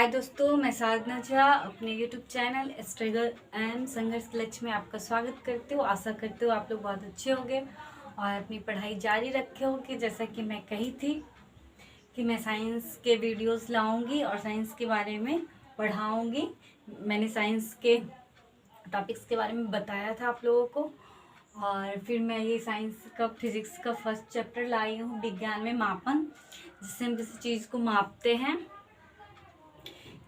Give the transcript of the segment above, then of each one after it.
हाय दोस्तों, मैं साधना झा अपने यूट्यूब चैनल स्ट्रगल एंड संघर्ष के लक्ष्य में आपका स्वागत करती हूँ। आशा करती हूँ आप लोग बहुत अच्छे होंगे और अपनी पढ़ाई जारी रखे होंगे। जैसा कि मैं कही थी कि मैं साइंस के वीडियोस लाऊंगी और साइंस के बारे में पढ़ाऊंगी। मैंने साइंस के टॉपिक्स के बारे में बताया था आप लोगों को। और फिर मैं ये साइंस का फिजिक्स का फर्स्ट चैप्टर लाई हूँ, विज्ञान में मापन, जिससे हम किसी चीज़ को मापते हैं।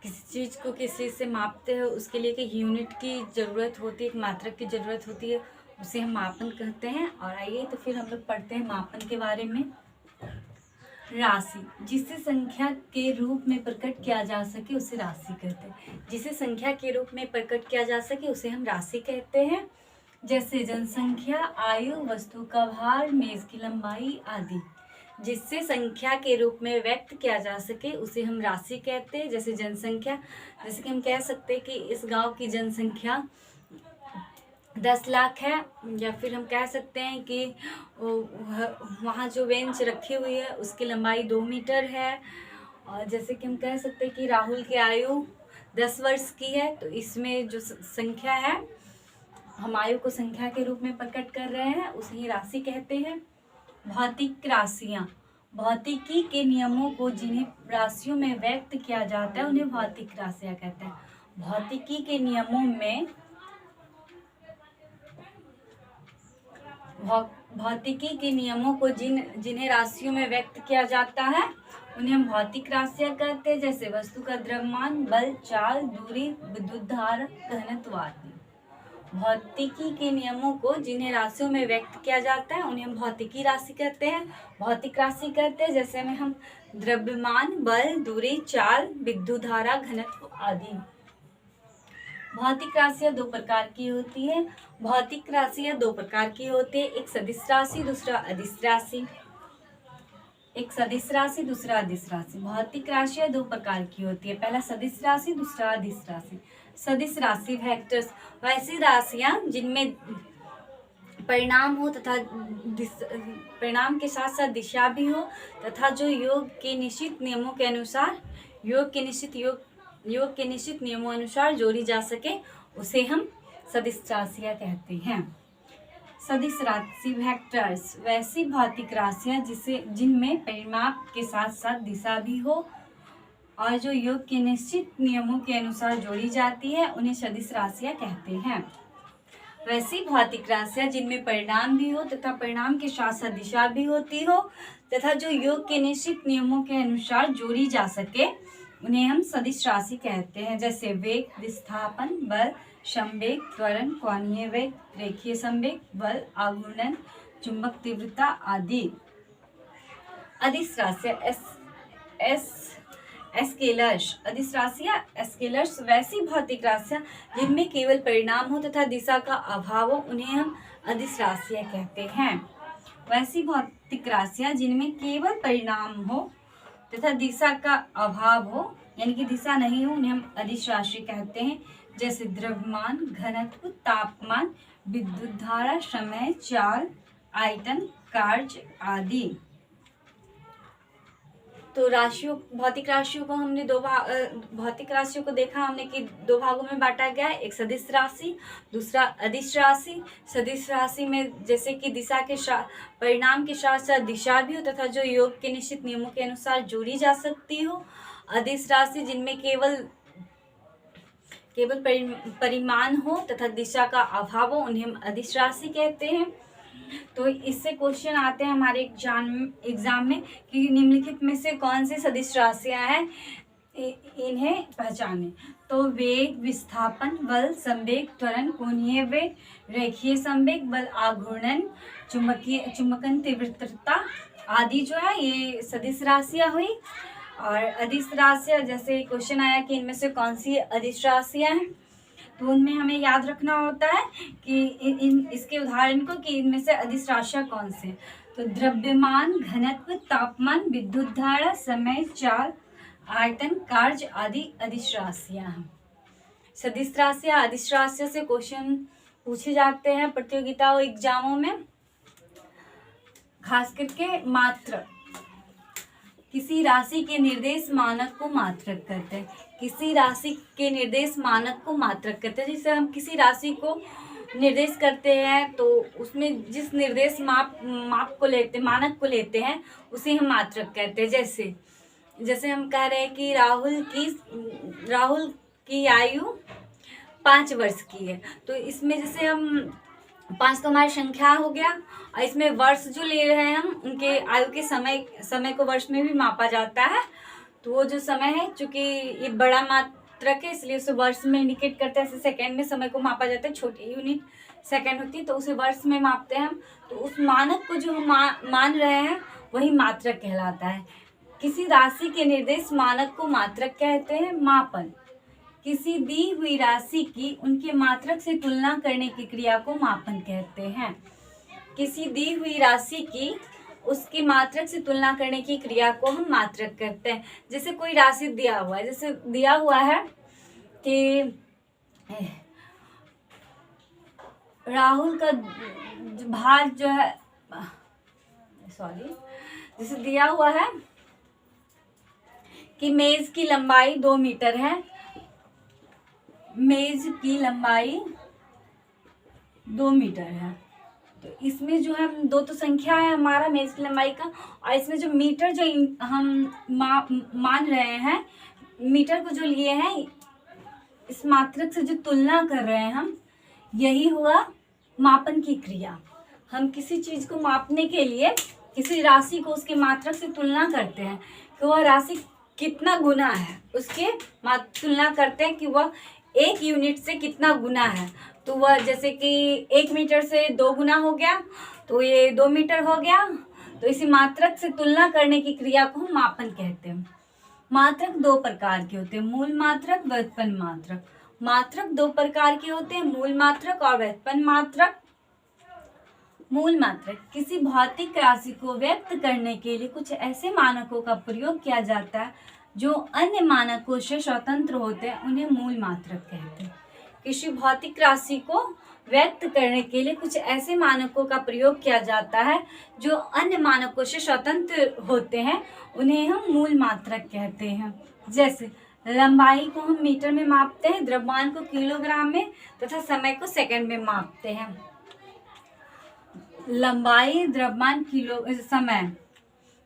किसी चीज़ को किस चीज़ से मापते हैं उसके लिए एक यूनिट की ज़रूरत होती है, एक मात्रक की ज़रूरत होती है, उसे हम मापन कहते हैं। और आइए तो फिर हम लोग पढ़ते हैं मापन के बारे में। राशि, जिसे संख्या के रूप में प्रकट किया जा सके उसे राशि कहते हैं। जिसे संख्या के रूप में प्रकट किया जा सके उसे हम राशि कहते हैं। जैसे जनसंख्या, आयु, वस्तु का भार, मेज की लंबाई आदि। जिससे संख्या के रूप में व्यक्त किया जा सके उसे हम राशि कहते हैं। जैसे जनसंख्या, जैसे कि हम कह सकते हैं कि इस गांव की जनसंख्या 10 लाख है, या फिर हम कह सकते हैं कि वहाँ जो बेंच रखी हुई है उसकी लंबाई 2 मीटर है। और जैसे कि हम कह सकते हैं कि राहुल की आयु 10 वर्ष की है, तो इसमें जो संख्या है, हम आयु को संख्या के रूप में प्रकट कर रहे हैं, उसे ही राशि कहते हैं। भौतिक राशियाँ, भौतिकी के नियमों को जिन्हें राशियों में व्यक्त किया जाता है उन्हें भौतिक राशियाँ कहते हैं। भौतिकी के नियमों में भौतिकी के नियमों को जिन्हें राशियों में व्यक्त किया जाता है उन्हें हम भौतिक राशियाँ कहते हैं। जैसे वस्तु का द्रव्यमान, बल, चाल, दूरी, विद्युत धारा, घनत्व आदि। भौतिकी के नियमों को जिन्हें राशियों में व्यक्त किया जाता है उन्हें हम भौतिकी राशि कहते हैं, भौतिक राशि कहते हैं। जैसे में हम द्रव्यमान, बल, दूरी, चाल, विद्युत धारा, घनत्व आदि। भौतिक राशियाँ दो प्रकार की होती है। भौतिक राशियाँ दो प्रकार की होती है, एक सदिश राशि, दूसरा अदिश राशि। एक सदिश राशि, दूसरा अदिश राशि। भौतिक राशियाँ दो प्रकार की होती है, पहला सदिश राशि, दूसरा अदिश राशि। सदिश राशि वेक्टर्स, वैसी राशियाँ जिनमें परिणाम हो तथा परिणाम के साथ साथ दिशा भी हो, तथा जो योग के निश्चित नियमों के अनुसार योग के निश्चित नियमों अनुसार जोड़ी जा सके, उसे हम सदिश राशियाँ कहते हैं। सदिश राशि वेक्टर्स, वैसी भौतिक राशियाँ जिनमें परिमाप के साथ साथ दिशा भी हो और जो योग के निश्चित नियमों के अनुसार जोड़ी जाती है, उन्हें सदिश राशियाँ कहते हैं। वैसी भौतिक राशियाँ जिनमें परिणाम भी हो तथा परिणाम के साथ साथ दिशा भी होती हो, तथा जो योग के निश्चित नियमों के अनुसार जोड़ी जा सके, उन्हें हम सदिश राशि कहते हैं। जैसे वेग, विस्थापन, बल, संवेग, त्वरण, कोणीय वेग, रेखीय संवेग, बल, आघूर्णन, चुंबक तीव्रता आदि। अदिश राशियाँ स्केलर्स, अदिश राशियाँ स्केलर्स, वैसी भौतिक राशियाँ जिनमें केवल परिणाम हो तथा दिशा का अभाव हो, उन्हें हम अदिश राशियाँ कहते हैं। वैसी भौतिक राशियाँ जिनमें केवल परिणाम हो तथा दिशा का अभाव हो, यानी कि दिशा नहीं हो, उन्हें हम अदिश राशि कहते हैं। जैसे द्रव्यमान, घनत्व, तापमान, विद्युत धारा, समय, चाल, आयतन, कार्य आदि। तो भौतिक राशियों को हमने भौतिक राशियों को देखा हमने कि दो भागों में बांटा गया है, एक सदिश राशि, दूसरा अदिश राशि। सदिश राशि में जैसे कि दिशा के परिणाम के साथ साथ दिशा भी हो तथा जो योग के निश्चित नियमों के अनुसार जोड़ी जा सकती हो। अदिश राशि जिनमें केवल परिमाण हो तथा दिशा का अभाव हो, उन्हें हम अदिश राशि कहते हैं। तो इससे क्वेश्चन आते हैं हमारे एग्जाम में कि निम्नलिखित में से कौन सी सदिश राशियां हैं, इन्हें पहचानें। तो वेग, विस्थापन, बल, संवेग, त्वरण, कोणीय वेग, रेखीय संवेग, बल, आघूर्णन, चुंबकन तीव्रता आदि जो है ये सदिश राशियां हुई। और अदिश राशियां, जैसे क्वेश्चन आया कि इनमें से कौन सी अदिश राशियां हैं, तो उनमें हमें याद रखना होता है कि इसके उदाहरण को कि इनमें से अदिश राशियाँ कौन से। तो द्रव्यमान, घनत्व, तापमान, विद्युत धारा, समय, चाल, आयतन, कार्य आदि अदिश राशियाँ हैं। सदिश राशियाँ, अदिश राशियों से क्वेश्चन पूछे जाते हैं प्रतियोगिता एग्जामों में, खास करके मात्र किसी राशि के निर्देश मानक को मात्रक कहते हैं। किसी राशि के निर्देश मानक को मात्रक कहते हैं। जैसे हम किसी राशि को निर्देश करते हैं तो उसमें जिस निर्देश माप को लेते मानक को लेते हैं उसे हम मात्रक कहते हैं। जैसे हम कह रहे हैं कि राहुल की आयु 5 वर्ष की है, तो इसमें जैसे हम 5 तो हमारी संख्या हो गया, और इसमें वर्ष जो ले रहे हैं हम उनके आयु के समय को वर्ष में भी मापा जाता है। तो वो जो समय है, चूंकि ये बड़ा मात्रक है इसलिए उसे वर्ष में इंडिकेट करते हैं। ऐसे सेकंड में समय को मापा जाता है, छोटी यूनिट सेकंड होती है, तो उसे वर्ष में मापते हैं हम। तो उस मानक को जो हम मान रहे हैं वही मात्रक कहलाता है। किसी राशि के निर्देश मानक को मात्रक कहते हैं। मापन, किसी दी हुई राशि की उनके मात्रक से तुलना करने की क्रिया को मापन कहते हैं। किसी दी हुई राशि की उसके मात्रक से तुलना करने की क्रिया को हम मात्रक कहते हैं। जैसे कोई राशि दिया हुआ है, जैसे दिया हुआ है कि राहुल का भार जो है, जैसे दिया हुआ है कि मेज की लंबाई 2 मीटर है, मेज की लंबाई 2 मीटर है। तो इसमें जो है 2 तो संख्या है हमारा मेज की लंबाई का, और इसमें जो मीटर जो हम मान रहे हैं, मीटर को जो लिए हैं, इस मात्रक से जो तुलना कर रहे हैं हम, यही हुआ मापन की क्रिया। हम किसी चीज को मापने के लिए किसी राशि को उसके मात्रक से तुलना करते हैं कि वह राशि कितना गुना है, उसके तुलना करते हैं कि वह 1 यूनिट से कितना गुना है। तो वह जैसे कि 1 मीटर से 2 गुना हो गया, तो ये 2 मीटर हो गया। तो इसी मात्रक से तुलना करने की क्रिया को हम मापन कहते हैं। मात्रक 2 प्रकार के होते हैं, मूल मात्रक, व्युत्पन्न मात्रक। मात्रक 2 प्रकार के होते हैं, मूल मात्रक और व्युत्पन्न मात्रक। मूल मात्रक, किसी भौतिक राशि को व्यक्त करने के लिए कुछ ऐसे मानकों का प्रयोग किया जाता है जो अन्य मानकों से स्वतंत्र होते हैं, उन्हें मूल मात्रक कहते हैं। किसी भौतिक राशि को व्यक्त करने के लिए कुछ ऐसे मानकों का प्रयोग किया जाता है जो अन्य मानकों से स्वतंत्र होते हैं, उन्हें हम मूल मात्रक कहते हैं। जैसे लंबाई को हम मीटर में मापते हैं, द्रव्यमान को किलोग्राम में तथा समय को सेकंड में मापते हैं। लंबाई, द्रव्यमान, किलो, समय,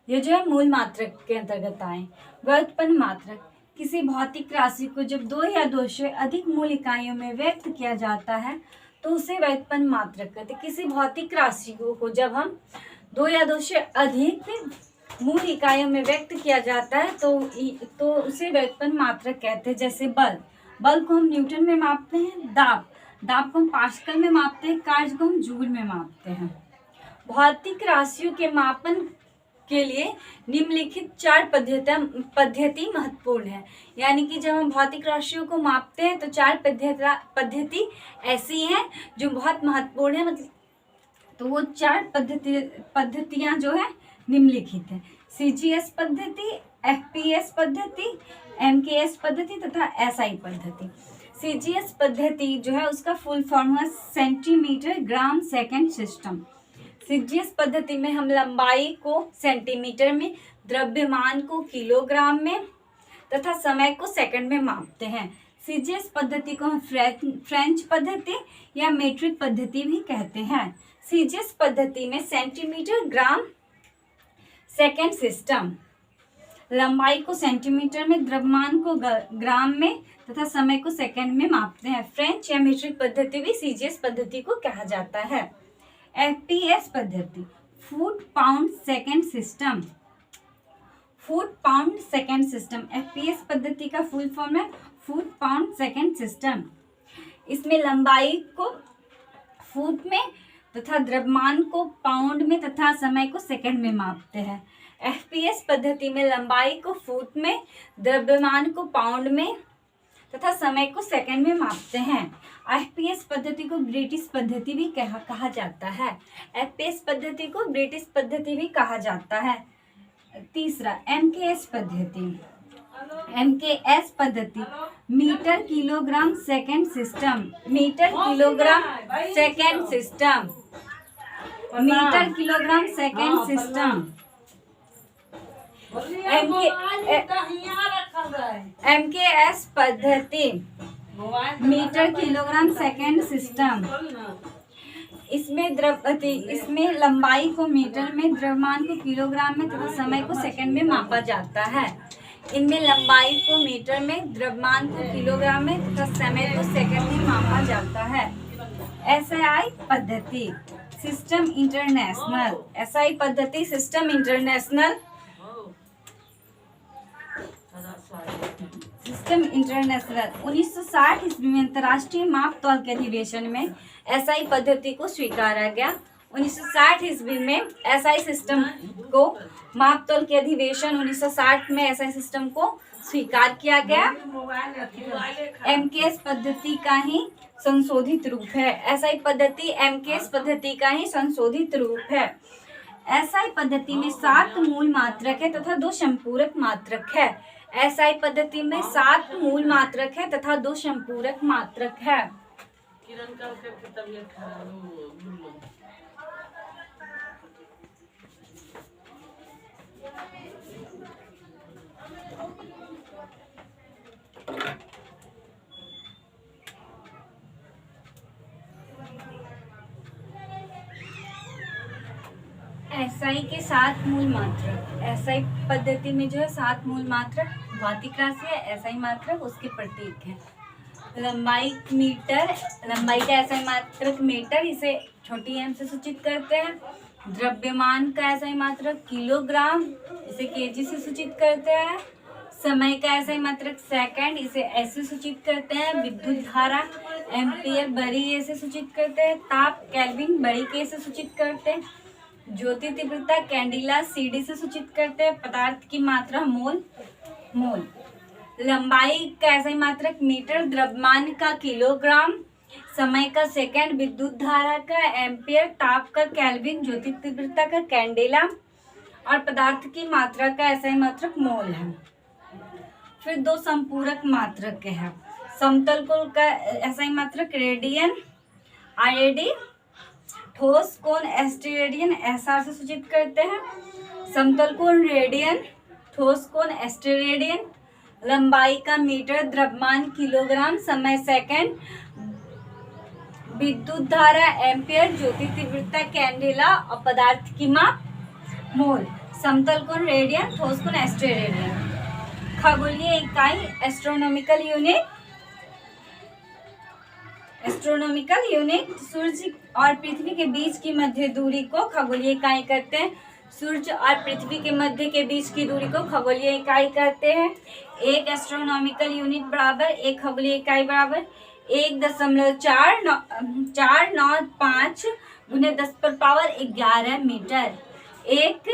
ये जो है मूल मात्रक के अंतर्गत आए। व्युत्पन्न मात्रक, किसी भौतिक राशि को जब 2 या 2 से अधिक मूल इकाइयों में व्यक्त किया जाता है तो उसे व्युत्पन्न मात्रक कहते हैं। किसी भौतिक राशि को जब हम 2 या 2 से अधिक मूल इकाइयों में व्यक्त किया जाता है तो उसे व्युत्पन्न मात्रक कहते हैं। जैसे बल को हम न्यूटन में मापते हैं, दाब को हम पास्कल में मापते हैं, कार्य को हम जूल में मापते हैं। भौतिक राशियों के मापन के लिए निम्नलिखित 4 पद्धति महत्वपूर्ण है। यानी कि जब हम भौतिक राशियों को मापते हैं तो 4 पद्धति ऐसी हैं जो बहुत महत्वपूर्ण है। मतलब तो वो 4 पद्धतियां जो है निम्नलिखित है। CGS पद्धति, FPS पद्धति, MKS पद्धति तथा SI पद्धति। CGS पद्धति जो है उसका फुल फॉर्म है centimetre gram second system. CGS पद्धति में हम लंबाई को सेंटीमीटर में, द्रव्यमान को किलोग्राम में तथा समय को सेकंड में मापते हैं। CGS पद्धति को हम फ्रेंच पद्धति या मीट्रिक पद्धति भी कहते हैं। CGS पद्धति में सेंटीमीटर ग्राम सेकंड सिस्टम, लंबाई को सेंटीमीटर में, द्रव्यमान को ग्राम में तथा समय को सेकंड में मापते हैं। फ्रेंच या मीट्रिक पद्धति भी CGS पद्धति को कहा जाता है। FPS पद्धति, foot pound second system, foot pound second system. FPS पद्धति का फुल फॉर्म है फुट पाउंड सेकंड सिस्टम। इसमें लंबाई को फुट में तथा द्रव्यमान को पाउंड में तथा समय को सेकंड में मापते हैं। FPS पद्धति में लंबाई को फुट में, द्रव्यमान को पाउंड में तथा समय को सेकंड में मापते हैं। FPS पद्धति को ब्रिटिश पद्धति भी कहा जाता है। FPS पद्धति को ब्रिटिश पद्धति भी कहा जाता है। तीसरा MKS पद्धति। MKS पद्धति metre kilogram second system, metre kilogram second system, metre kilogram second system. MKS पद्धति, मीटर किलोग्राम सेकेंड सिस्टम। इसमें लंबाई को मीटर में, द्रव्यमान को किलोग्राम में तथा समय को सेकंड में मापा जाता है। इनमें लंबाई को मीटर में, द्रव्यमान को किलोग्राम में तथा समय को सेकंड में मापा जाता है। SI पद्धति, सिस्टम इंटरनेशनल। SI पद्धति सिस्टम इंटरनेशनल, सिस्टम इंटरनेशनल 1960 ईस्वी में अंतर्राष्ट्रीय माप तौल के अधिवेशन में SI पद्धति को स्वीकारा गया। 1960 ईस्वी में SI सिस्टम को, माप तौल के अधिवेशन 1960 में SI सिस्टम को स्वीकार किया गया। MKS पद्धति का ही संशोधित रूप है। SI पद्धति MKS पद्धति का ही संशोधित रूप है। SI पद्धति में 7 मूल मात्रक है तथा 2 संपूरक मात्रक है। SI पद्धति में 7 मूल मात्रक है तथा 2 संपूरक मात्रक है। SI के 7 मूल मात्रक। SI पद्धति में जो है 7 मूल मात्रक, भौतिक राशि है, SI मात्रक उसके प्रतीक है। लंबाई मीटर, लंबाई का SI मात्रक मीटर, इसे छोटी m से सूचित करते हैं। द्रव्यमान का SI मात्रक किलोग्राम, इसे केजी से सूचित करते हैं। समय का SI मात्रक सेकंड, इसे एस से सूचित करते हैं। विद्युत धारा एम्पियर बड़ी ए से सूचित करते हैं। ताप केल्विन बड़ी के से सूचित करते हैं। ज्योति तीव्रता कैंडिला CD से सूचित करते हैं। पदार्थ की मात्रा मोल। लंबाई का SI मात्रक मीटर, द्रव्यमान का किलोग्राम, समय का सेकंड, विद्युत धारा का एम्पियर, ताप का केल्विन, ज्योति तीव्रता का कैंडेला और पदार्थ की मात्रा का SI मात्रक मोल है। फिर 2 संपूरक मात्रक है। समतल कोण का SI मात्रक रेडियन RAD, ठोस कोण एस्टेरेडियन SR से सूचित करते हैं। समतल कोण रेडियन, ठोस कोण एस्टेरेडियन। लंबाई का मीटर, द्रव्यमान किलोग्राम, समय सेकंड, विद्युत धारा एम्पियर, ज्योति तीव्रता कैंडेला और पदार्थ की माप मोल। समतल कोण रेडियन, ठोस कोण एस्टेरेडियन। खगोलीय इकाई एस्ट्रोनॉमिकल यूनिट, सूर्य और पृथ्वी के बीच की मध्य दूरी को खगोलीय इकाई कहते हैं। सूर्य और पृथ्वी के मध्य के बीच की दूरी को खगोलीय इकाई कहते हैं। 1 एस्ट्रोनॉमिकल यूनिट बराबर 1 खगोलीय इकाई बराबर 1.495 गुने 10⁻11 मीटर। 1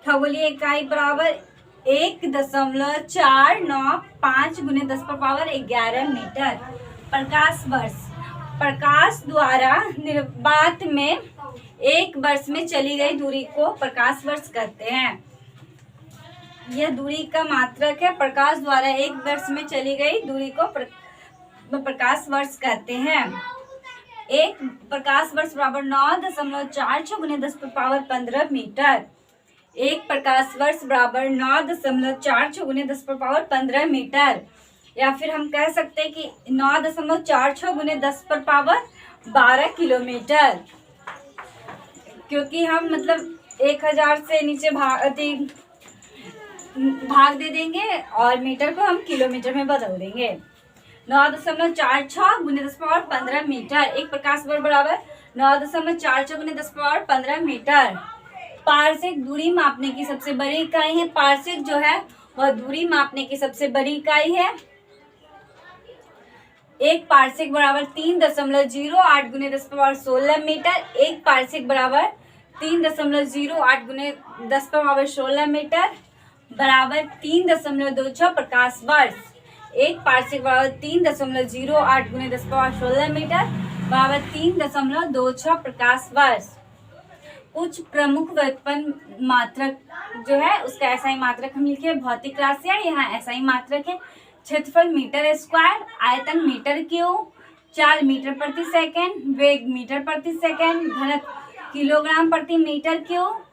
खगोलीय इकाई बराबर 1.495 गुने 10⁻11 मीटर। प्रकाश वर्ष, प्रकाश द्वारा निर्वात में 1 वर्ष में चली गई दूरी को प्रकाश वर्ष कहते हैं। यह दूरी का मात्रक है। प्रकाश द्वारा 1 वर्ष में चली गई दूरी को प्रकाश वर्ष कहते हैं। 1 प्रकाश वर्ष बराबर 9.46 गुने 10⁻15 मीटर। 1 प्रकाश वर्ष बराबर 9.46 गुने 10⁻15 मीटर। या फिर हम कह सकते हैं कि 9.46 गुने 10⁻12 किलोमीटर, क्योंकि हम मतलब 1000 से नीचे भाग दे देंगे और मीटर को हम किलोमीटर में बदल देंगे। 9.46 गुने 10⁻15 मीटर। 1 प्रकाश वर्ष बराबर 9.46 गुने 10⁻15 मीटर। पारसिक दूरी मापने की सबसे बड़ी इकाई है। पारसिक जो है वह दूरी मापने की सबसे बड़ी इकाई है। 1 पारसिक बराबर 3.08 गुने 10⁻16 मीटर। 1 पारसिक बराबर 3.08 गुने 10⁻16 मीटर बराबर 3.26 प्रकाश वर्ष। 1 पारसिक बराबर 3.08 गुने 10⁻16 मीटर बराबर 3.26 प्रकाश वर्ष। कुछ प्रमुख व्युत्पन्न मात्रक जो है उसका SI मात्रक हम लिखे भौतिक राशि है। यहाँ SI मात्रक है। क्षेत्रफल मीटर स्क्वायर, आयतन मीटर क्यूब, चाल मीटर प्रति सेकंड, वेग मीटर प्रति सेकंड, घनत्व किलोग्राम प्रति मीटर क्यूब,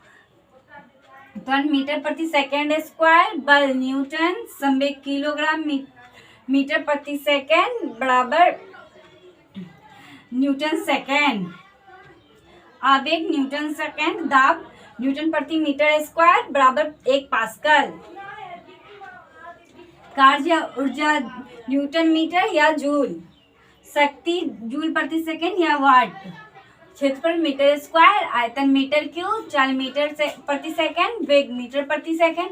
त्वरण मीटर प्रति सेकेंड स्क्वायर, बल न्यूटन, संवेग किलोग्राम मीटर प्रति सेकेंड बराबर न्यूटन सेकेंड, आवेग न्यूटन सेकेंड, दाब न्यूटन प्रति मीटर स्क्वायर बराबर 1 पास्कल, कार्य या ऊर्जा न्यूटन मीटर या जूल, शक्ति जूल प्रति सेकेंड या वाट, क्षेत्रफल मीटर स्क्वायर, आयतन मीटर क्यूब, चाल मीटर प्रति सेकेंड, वेग मीटर प्रति सेकेंड,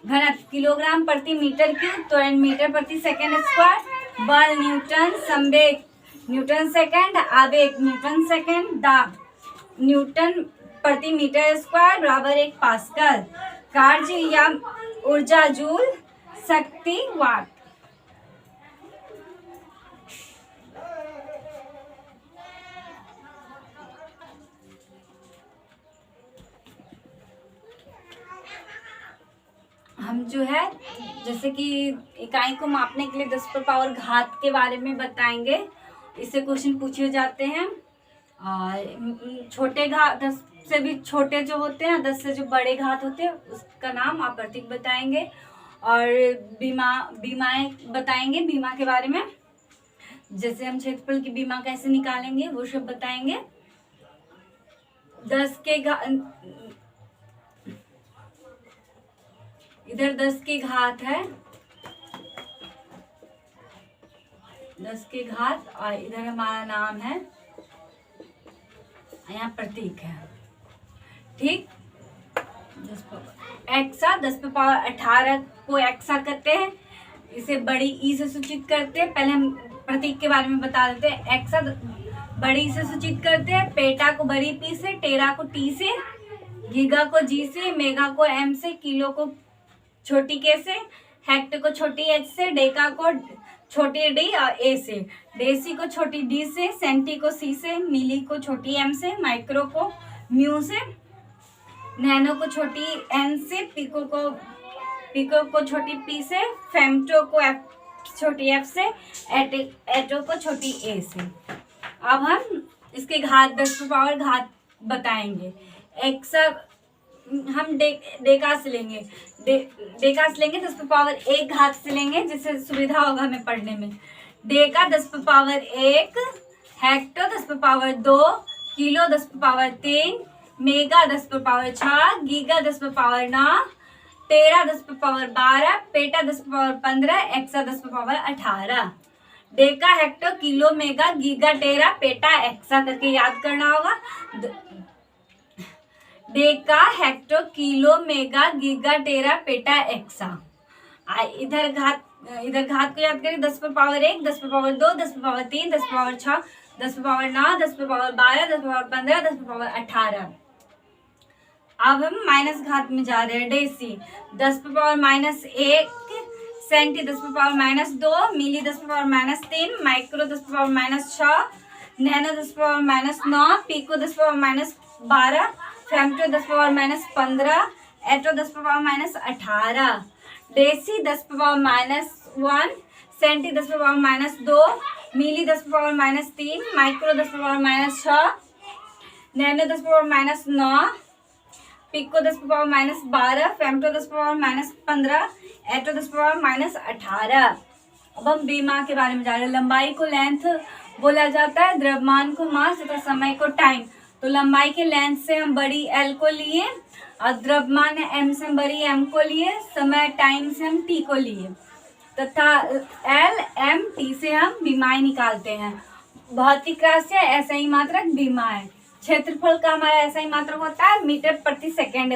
घनत्व किलोग्राम प्रति मीटर क्यूब, त्वरण मीटर प्रति सेकेंड स्क्वायर, बल न्यूटन, संवेग न्यूटन सेकेंड, आवेग न्यूटन सेकेंड, दाब न्यूटन प्रति मीटर स्क्वायर बराबर 1 पास्कल, कार्य या ऊर्जा जूल, शक्ति वाट। हम जो है जैसे कि इकाई को मापने के लिए 10 पर पावर घात के बारे में बताएंगे। इससे क्वेश्चन पूछे जाते हैं। और छोटे घात 10 से भी छोटे जो होते हैं, 10 से जो बड़े घात होते हैं उसका नाम आप प्रतीक बताएंगे। और बीमाएं बताएंगे, बीमा के बारे में, जैसे हम क्षेत्रफल की बीमा कैसे निकालेंगे वो सब बताएंगे। 10 के इधर 10 की घात है, 10 की घात, और इधर हमारा नाम है, यहाँ प्रतीक है। ठीक, 10 पे पावर 18 को एक्सा करते हैं, इसे बड़ी ई से सूचित करते हैं। पहले हम प्रतीक के बारे में बता देते हैं। एक्सा बड़ी ई से सूचित करते हैं, पेटा को बड़ी पी से, टेरा को टी से, गीगा को जी से, मेगा को एम से, किलो को छोटी के से, हेक्ट को छोटी एच से, डेका को छोटी डी और ए से, डेसी को छोटी डी से, सेंटी को सी से, मिली को छोटी एम से, माइक्रो को म्यू से, नैनो को छोटी एन से, पिको को छोटी पी से, फेमटो को एफ छोटी एफ से, एटो को छोटी ए से। अब हम इसके घात 10 पर पावर घात बताएंगे। एक्सा हम डेका से लेंगे, डेका से लेंगे 10 पर पावर 1 घात से लेंगे, जिससे सुविधा होगा हमें पढ़ने में। डेका 10 पर पावर 1, हेक्टो 10 पर पावर 2, किलो 10 पर पावर 3, मेगा 10 पर पावर 6, गीगा 10 पर पावर 9, टेरा 10 पर पावर 12, पेटा 10 पर पावर 15, एक्सा 10 पर power 18। Deca, hecto, kilo, mega, giga, tera, peta, exa करके याद करना होगा। Deca, hecto, kilo, mega, giga, tera, peta, exa. इधर घात को याद करें। 10 पर पावर 1, 10 पर पावर 2, 10 पर पावर 3, 10 पर पावर 6, 10 पर पावर 9, 10 पर पावर 12, 10 पर पावर 15, 10 पर पावर 18। अब हम माइनस घात में जा रहे हैं। डेसी 10 पर पावर -1, सेंटी 10 पर पावर -2, मिली 10 पर पावर -3, माइक्रो 10 पर पावर -6, नैनो 10 पर पावर -9, पिको 10 पर पावर -12, फेमटो 10 पर पावर -15, एटो 10 पर पावर -18, डेसी 10 पर पावर -1, सेंटी 10 पर पावर -2, मिली 10 पर पावर -3, माइक्रो 10 पर पावर -6, नैनो 10 पर पावर -9, पिको 10 पर पावर -12, फेमटो 10 पर पावर -15, एटो 10 पर पावर -18। अब हम बीमा के बारे में जा रहे हैं। लंबाई को लेंथ बोला जाता है, द्रव्यमान को मास तथा समय को टाइम। तो लंबाई के लेंथ से हम बड़ी एल को लिए, और द्रव्यमान एम से हम बड़ी एम को लिए, समय टाइम से हम टी को लिए, तथा एल एम टी से हम बीमाएं निकालते हैं। भौतिक राशि ऐसा ही मात्रक बीमाएं। क्षेत्रफल का हमारा ऐसा ही मात्रक होता है मीटर प्रति सेकेंड,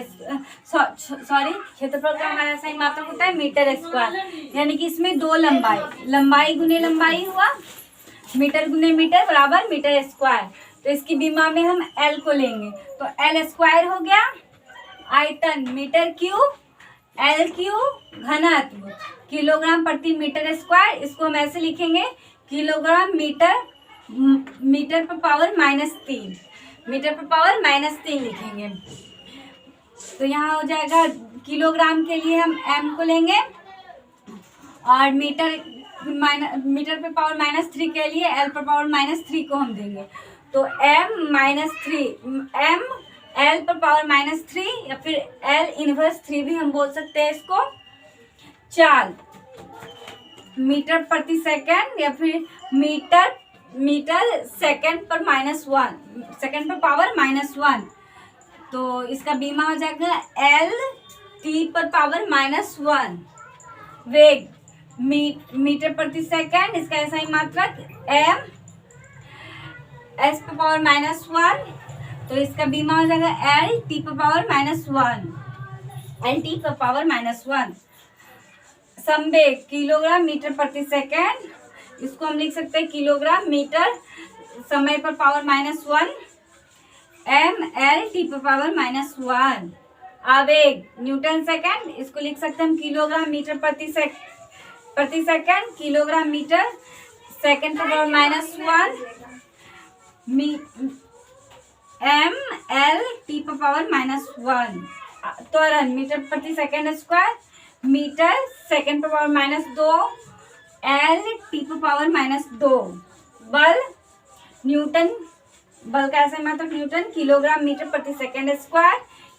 क्षेत्रफल का हमारा ऐसा ही मात्रक होता है मीटर स्क्वायर। यानी कि इसमें 2 लंबाई गुने लंबाई हुआ, मीटर गुने मीटर बराबर मीटर स्क्वायर। तो इसकी बीमा में हम एल को लेंगे, तो एल स्क्वायर हो गया। आयतन मीटर क्यूब, एल क्यूब, घनत्व किलोग्राम प्रति मीटर स्क्वायर। इसको हम ऐसे लिखेंगे, किलोग्राम मीटर पर पावर -3, मीटर पर पावर -3 लिखेंगे। तो यहाँ हो जाएगा, किलोग्राम के लिए हम एम को लेंगे, और मीटर पर पावर -3 के लिए एल पर पावर -3 को हम देंगे। तो m -3, m L पर पावर -3 या फिर L इनवर्स 3 भी हम बोल सकते हैं इसको। चाल मीटर प्रति सेकंड या फिर मीटर सेकंड पर -1, सेकंड पर पावर -1, तो इसका बीमा हो जाएगा L t पर पावर -1। वेग मीटर प्रति सेकंड, इसका ऐसा ही मात्रक m s पर पावर -1, तो इसका बीमा हो जाएगा L t पर पावर -1, L t पर पावर -1। संवेग किलोग्राम मीटर प्रति सेकंड, इसको हम लिख सकते हैं किलोग्राम मीटर समय पर पावर -1 m l t पर पावर -1। आवेग न्यूटन सेकंड, इसको लिख सकते हैं हम किलोग्राम मीटर प्रति सेकंड, किलोग्राम मीटर सेकंड पर पावर -1 m l t पर पावर -1। त्वरण मीटर प्रति सेकंड स्क्वायर, मीटर सेकंड पर पावर -2 l t पर पावर -2। बल न्यूटन, बल का ऐसा मात्रक न्यूटन, किलोग्राम मीटर प्रति second square,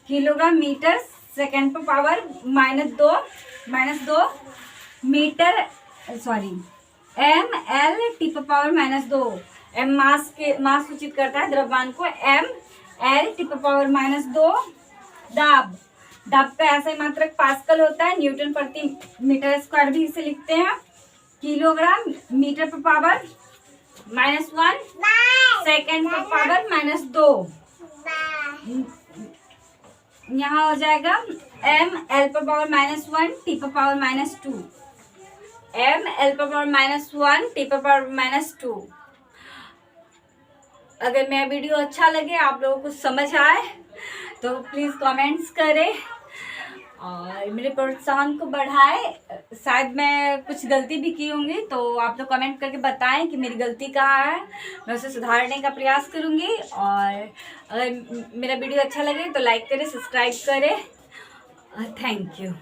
kilogram metre second पर power -2 metre, sorry m l t पर पावर -2। m मास सूचित करता है द्रव्यमान को, m l t पर पावर -2। दाब का ऐसा ही मात्रक पास्कल होता है, न्यूटन प्रति मीटर स्क्वायर भी इसे लिखते हैं, किलोग्राम मीटर पर पावर -1, सेकंड पर पावर -2। यहाँ हो जाएगा m l पर पावर -1 t पर पावर -2, m l पर पावर -1 t पर पावर -2। अगर मेरा वीडियो अच्छा लगे, आप लोगों को समझ आए, तो प्लीज़ कमेंट्स करें और मेरे प्रोत्साहन को बढ़ाए। शायद मैं कुछ गलती भी की होंगी, तो आप लोग कमेंट करके बताएं कि मेरी गलती कहाँ है, मैं उसे सुधारने का प्रयास करूँगी। और अगर मेरा वीडियो अच्छा लगे तो लाइक करें, सब्सक्राइब करें। Thank you.